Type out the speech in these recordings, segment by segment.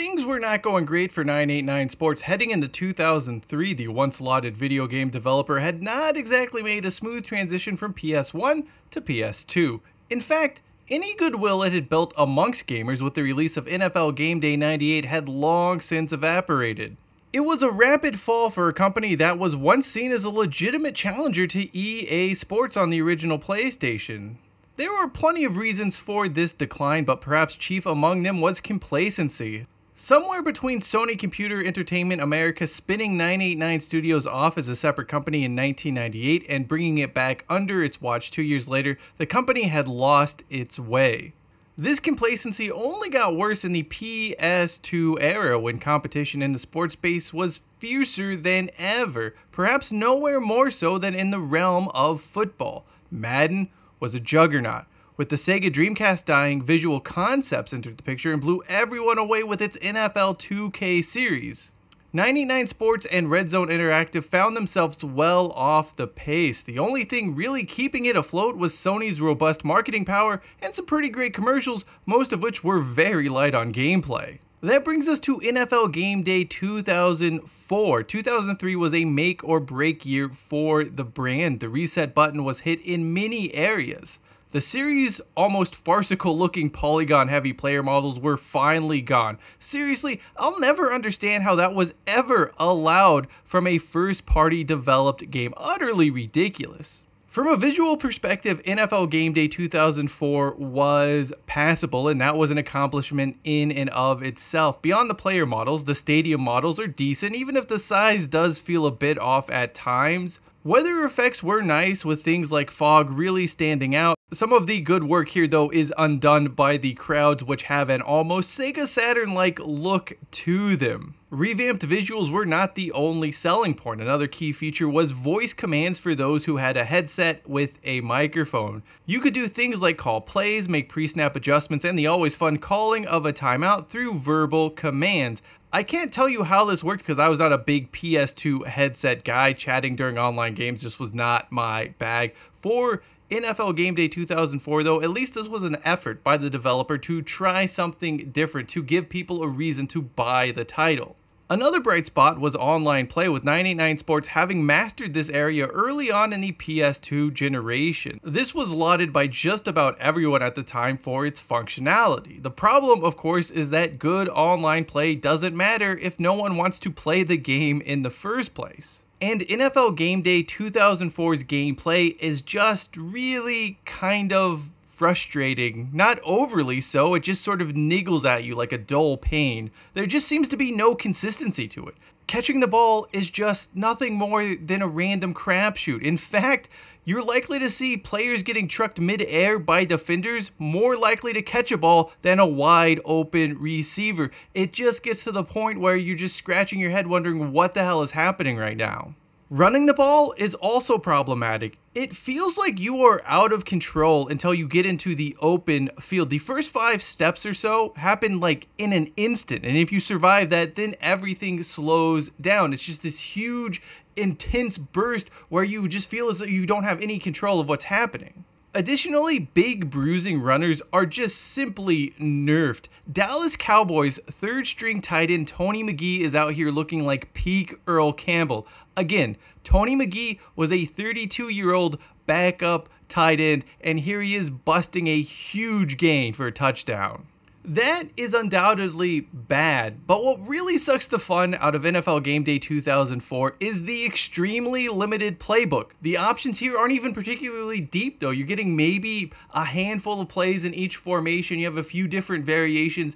Things were not going great for 989 Sports. Heading into 2003, the once-lauded video game developer had not exactly made a smooth transition from PS1 to PS2. In fact, any goodwill it had built amongst gamers with the release of NFL GameDay 98 had long since evaporated. It was a rapid fall for a company that was once seen as a legitimate challenger to EA Sports on the original PlayStation. There were plenty of reasons for this decline, but perhaps chief among them was complacency. Somewhere between Sony Computer Entertainment America spinning 989 Studios off as a separate company in 1998 and bringing it back under its watch 2 years later, the company had lost its way. This complacency only got worse in the PS2 era when competition in the sports space was fiercer than ever, perhaps nowhere more so than in the realm of football. Madden was a juggernaut. With the Sega Dreamcast dying, Visual Concepts entered the picture and blew everyone away with its NFL 2K series. 989 Sports and Red Zone Interactive found themselves well off the pace. The only thing really keeping it afloat was Sony's robust marketing power and some pretty great commercials, most of which were very light on gameplay. That brings us to NFL GameDay 2004. 2003 was a make or break year for the brand. The reset button was hit in many areas. The series' almost farcical looking polygon heavy player models were finally gone. Seriously, I'll never understand how that was ever allowed from a first party developed game. Utterly ridiculous. From a visual perspective, NFL GameDay 2004 was passable, and that was an accomplishment in and of itself. Beyond the player models, the stadium models are decent, even if the size does feel a bit off at times. Weather effects were nice, with things like fog really standing out. Some of the good work here, though, is undone by the crowds, which have an almost Sega Saturn-like look to them. Revamped visuals were not the only selling point. Another key feature was voice commands for those who had a headset with a microphone. You could do things like call plays, make pre-snap adjustments, and the always fun calling of a timeout through verbal commands. I can't tell you how this worked because I was not a big PS2 headset guy. Chatting during online games just was not my bag. For NFL GameDay 2004 though, at least this was an effort by the developer to try something different, to give people a reason to buy the title. Another bright spot was online play, with 989 Sports having mastered this area early on in the PS2 generation. This was lauded by just about everyone at the time for its functionality. The problem, of course, is that good online play doesn't matter if no one wants to play the game in the first place. And NFL GameDay 2004's gameplay is just really kind of frustrating. Not overly so, it just sort of niggles at you like a dull pain. There just seems to be no consistency to it. Catching the ball is just nothing more than a random crapshoot. In fact, you're likely to see players getting trucked mid-air by defenders more likely to catch a ball than a wide open receiver. It just gets to the point where you're just scratching your head wondering what the hell is happening right now. Running the ball is also problematic. It feels like you are out of control until you get into the open field. The first 5 steps or so happen like in an instant, and if you survive that, then everything slows down. It's just this huge, intense burst where you just feel as though you don't have any control of what's happening. Additionally, big bruising runners are just simply nerfed. Dallas Cowboys third string tight end Tony McGee is out here looking like peak Earl Campbell. Again, Tony McGee was a 32-year-old backup tight end, and here he is busting a huge gain for a touchdown. That is undoubtedly bad, but what really sucks the fun out of NFL GameDay 2004 is the extremely limited playbook. The options here aren't even particularly deep though. You're getting maybe a handful of plays in each formation. You have a few different variations.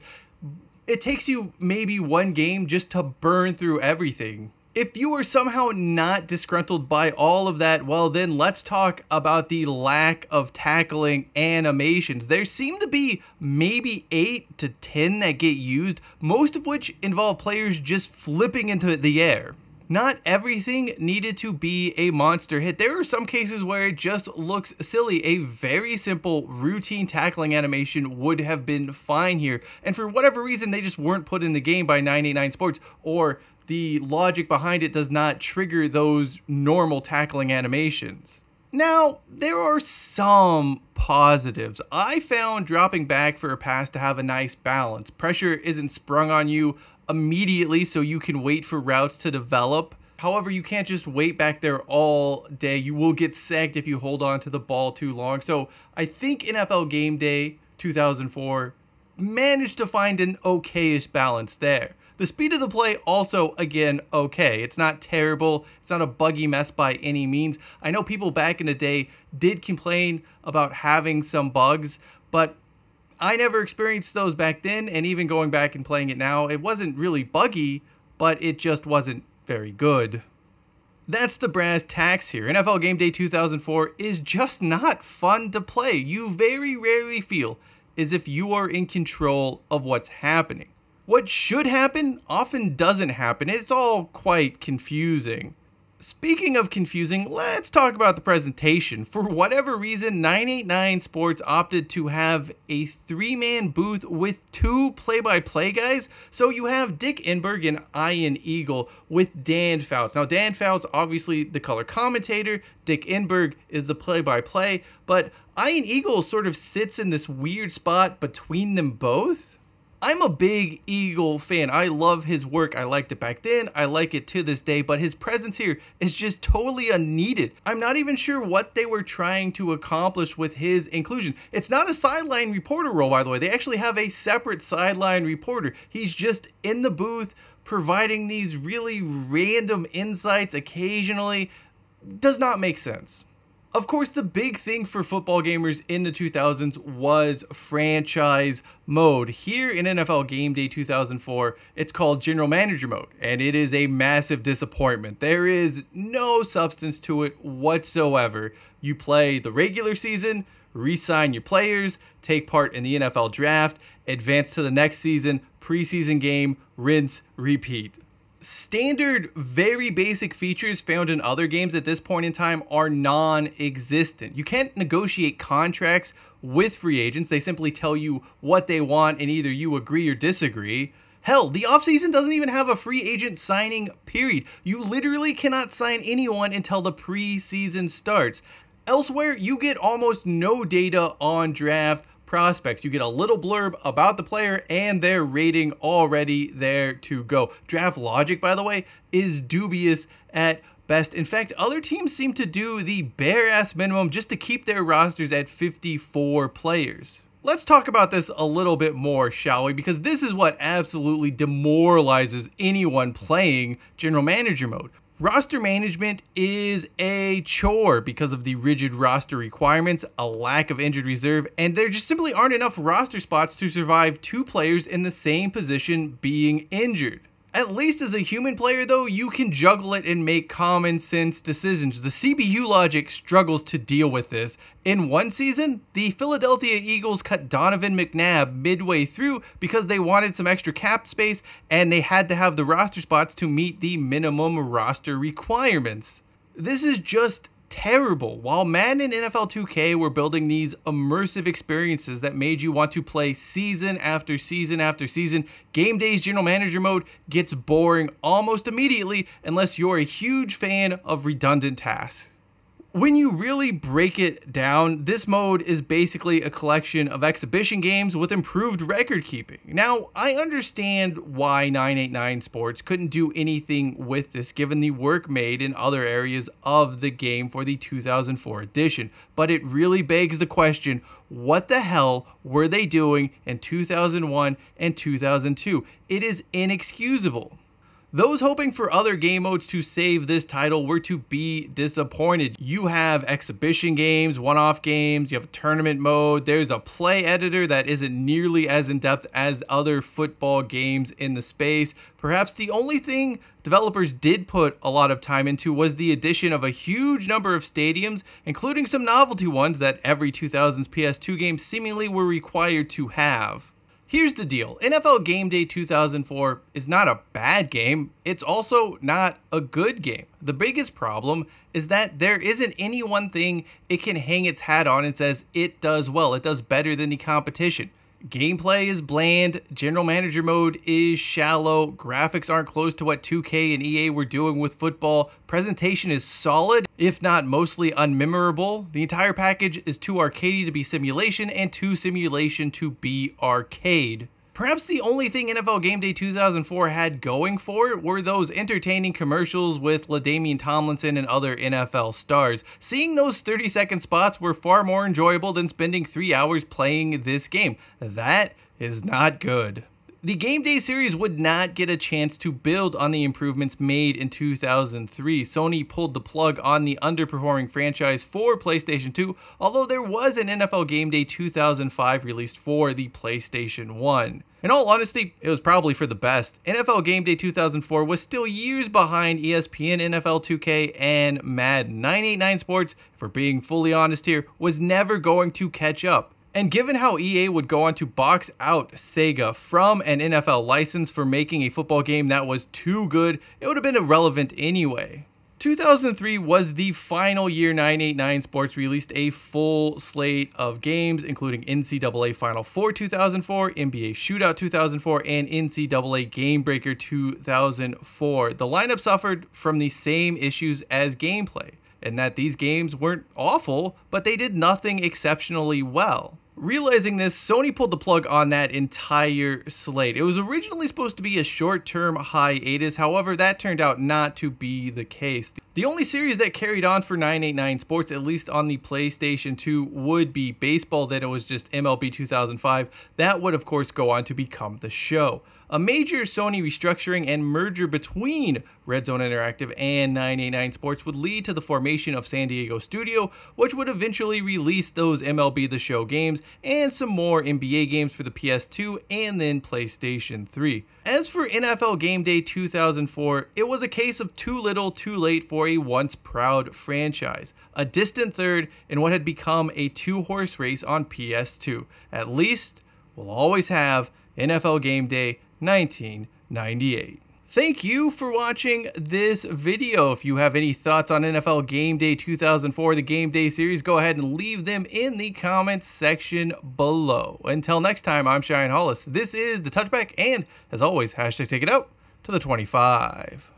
It takes you maybe one game just to burn through everything. If you are somehow not disgruntled by all of that, well then let's talk about the lack of tackling animations. There seem to be maybe 8 to 10 that get used, most of which involve players just flipping into the air. Not everything needed to be a monster hit. There are some cases where it just looks silly. A very simple routine tackling animation would have been fine here, and for whatever reason they just weren't put in the game by 989 Sports, or the logic behind it does not trigger those normal tackling animations. Now, there are some positives. I found dropping back for a pass to have a nice balance. Pressure isn't sprung on you immediately, so you can wait for routes to develop. However, you can't just wait back there all day. You will get sacked if you hold on to the ball too long. So I think NFL GameDay 2004 managed to find an okayish balance there. The speed of the play also, again, okay. It's not terrible. It's not a buggy mess by any means. I know people back in the day did complain about having some bugs, but I never experienced those back then, and even going back and playing it now, it wasn't really buggy, but it just wasn't very good. That's the brass tacks here. NFL GameDay 2004 is just not fun to play. You very rarely feel as if you are in control of what's happening. What should happen often doesn't happen. It's all quite confusing. Speaking of confusing, let's talk about the presentation. For whatever reason, 989 Sports opted to have a 3-man booth with 2 play-by-play guys. So you have Dick Enberg and Ian Eagle with Dan Fouts. Now, Dan Fouts, obviously the color commentator. Dick Enberg is the play-by-play. But Ian Eagle sort of sits in this weird spot between them both. I'm a big Eagle fan. I love his work. I liked it back then. I like it to this day, but his presence here is just totally unneeded. I'm not even sure what they were trying to accomplish with his inclusion. It's not a sideline reporter role, by the way. They actually have a separate sideline reporter. He's just in the booth providing these really random insights occasionally. Does not make sense. Of course, the big thing for football gamers in the 2000s was franchise mode. Here in NFL GameDay 2004, it's called General Manager mode, and it is a massive disappointment. There is no substance to it whatsoever. You play the regular season, re-sign your players, take part in the NFL draft, advance to the next season, preseason game, rinse, repeat. Standard, very basic features found in other games at this point in time are non-existent. You can't negotiate contracts with free agents. They simply tell you what they want and either you agree or disagree. Hell, the offseason doesn't even have a free agent signing period. You literally cannot sign anyone until the preseason starts. Elsewhere, you get almost no data on draft prospects. You get a little blurb about the player and their rating already there to go. Draft logic, by the way, is dubious at best. In fact, other teams seem to do the bare-ass minimum just to keep their rosters at 54 players. Let's talk about this a little bit more, shall we? Because this is what absolutely demoralizes anyone playing General Manager mode. Roster management is a chore because of the rigid roster requirements, a lack of injured reserve, and there just simply aren't enough roster spots to survive 2 players in the same position being injured. At least as a human player though, you can juggle it and make common sense decisions. The CPU logic struggles to deal with this. In one season, the Philadelphia Eagles cut Donovan McNabb midway through because they wanted some extra cap space and they had to have the roster spots to meet the minimum roster requirements. This is just terrible. While Madden and NFL 2K were building these immersive experiences that made you want to play season after season after season, GameDay's General Manager mode gets boring almost immediately unless you're a huge fan of redundant tasks. When you really break it down, this mode is basically a collection of exhibition games with improved record keeping. Now, I understand why 989 Sports couldn't do anything with this given the work made in other areas of the game for the 2004 edition, but it really begs the question, what the hell were they doing in 2001 and 2002? It is inexcusable. Those hoping for other game modes to save this title were to be disappointed. You have exhibition games, one-off games, you have a tournament mode, there's a play editor that isn't nearly as in-depth as other football games in the space. Perhaps the only thing developers did put a lot of time into was the addition of a huge number of stadiums, including some novelty ones that every 2000s PS2 game seemingly were required to have. Here's the deal, NFL GameDay 2004 is not a bad game, it's also not a good game. The biggest problem is that there isn't any one thing it can hang its hat on and says it does well, it does better than the competition. Gameplay is bland, general manager mode is shallow, graphics aren't close to what 2K and EA were doing with football, presentation is solid, if not mostly unmemorable, the entire package is too arcadey to be simulation and too simulation to be arcade. Perhaps the only thing NFL GameDay 2004 had going for it were those entertaining commercials with LaDainian Tomlinson and other NFL stars. Seeing those 30-second spots were far more enjoyable than spending 3 hours playing this game. That is not good. The GameDay series would not get a chance to build on the improvements made in 2003. Sony pulled the plug on the underperforming franchise for PlayStation 2, although there was an NFL GameDay 2005 released for the PlayStation 1. In all honesty, it was probably for the best. NFL GameDay 2004 was still years behind ESPN NFL 2K and Madden. 989 Sports, if we're being fully honest here, was never going to catch up. And given how EA would go on to box out Sega from an NFL license for making a football game that was too good, it would have been irrelevant anyway. 2003 was the final year 989 Sports released a full slate of games, including NCAA Final Four 2004, NBA Shootout 2004, and NCAA Game Breaker 2004. The lineup suffered from the same issues as gameplay, in that these games weren't awful, but they did nothing exceptionally well. Realizing this, Sony pulled the plug on that entire slate. It was originally supposed to be a short-term hiatus, however, that turned out not to be the case. The only series that carried on for 989 Sports, at least on the PlayStation 2, would be baseball. Then it was just MLB 2005. That would, of course, go on to become the show. A major Sony restructuring and merger between Red Zone Interactive and 989 Sports would lead to the formation of San Diego Studio, which would eventually release those MLB The Show games and some more NBA games for the PS2 and then PlayStation 3. As for NFL GameDay 2004, it was a case of too little too late for a once proud franchise. A distant third in what had become a two-horse race on PS2. At least, we'll always have NFL GameDay 1998. Thank you for watching this video. If you have any thoughts on NFL GameDay 2004, the GameDay series, go ahead and leave them in the comments section below. Until next time, I'm Cheyenne Hollis. This is The Touchback, and as always, hashtag take it out to the 25.